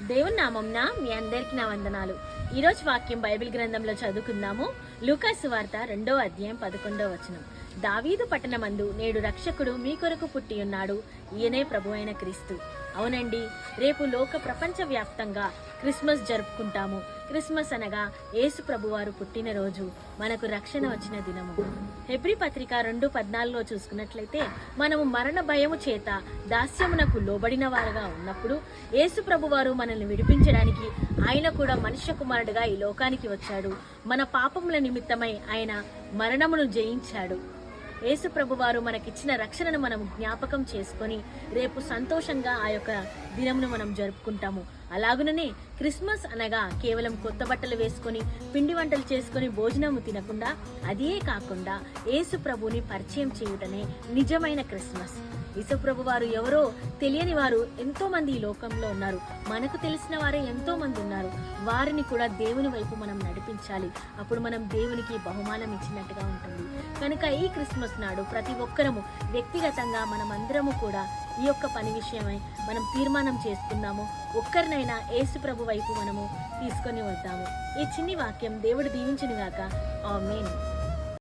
దేవుని నామంన మీ అందరికీ నా వందనాలు. ఈరోజు వాక్యం బైబిల్ గ్రంథంలో చదువుకుందాము. లూకా సువార్త 2వ అధ్యాయం 11వ వచనం. దావీదు పట్టణమందు నేడు రక్షకుడు మీ కొరకు పుట్టి ఉన్నాడు, ఈయనే ప్రభు అయిన క్రీస్తు. అవునండి, రేపు లోక ప్రపంచ వ్యాప్తంగా క్రిస్మస్ జరుపుకుంటాము. క్రిస్మస్ అనగా యేసు ప్రభువారు పుట్టినరోజు, మనకు రక్షణ వచ్చిన దినము. హెబ్రీ పత్రిక 2:14 చూసుకున్నట్లయితే, మనము మరణ భయము చేత దాస్యమునకు లోబడిన వారుగా ఉన్నప్పుడు యేసు ప్రభువారు మనల్ని విడిపించడానికి ఆయన కూడా మనుష్య కుమారుడుగా ఈ లోకానికి వచ్చాడు. మన పాపముల నిమిత్తమై ఆయన మరణమును జయించాడు. యేసు ప్రభువారు మనకిచ్చిన రక్షణను మనం జ్ఞాపకం చేసుకొని రేపు సంతోషంగా ఆ యొక్క దినమును మనం జరుపుకుంటాము. అలాగుననే క్రిస్మస్ అనగా కేవలం కొత్త బట్టలు వేసుకొని పిండి వంటలు చేసుకొని భోజనము తినకుండా, అదే కాకుండా యేసు ప్రభుని పరిచయం చేయుటనే నిజమైన క్రిస్మస్. యేసు ప్రభు వారు ఎవరో తెలియని వారు ఎంతో మంది ఈ లోకంలో ఉన్నారు. మనకు తెలిసిన వారే ఎంతో మంది ఉన్నారు. వారిని కూడా దేవుని వైపు మనం నడిపించాలి. అప్పుడు మనం దేవునికి బహుమానం ఇచ్చినట్టుగా ఉంటుంది. కనుక ఈ క్రిస్మస్ నాడు ప్రతి ఒక్కరము వ్యక్తిగతంగా మనమందరము కూడా ఈ యొక్క పని విషయమై మనం తీర్మానం చేసుకుందాము. ఒక్కరినైనా యేసు ప్రభు వైపు మనము తీసుకొని వద్దాము. ఈ చిన్ని వాక్యం దేవుడు దీవించును గాక. ఆమేన్.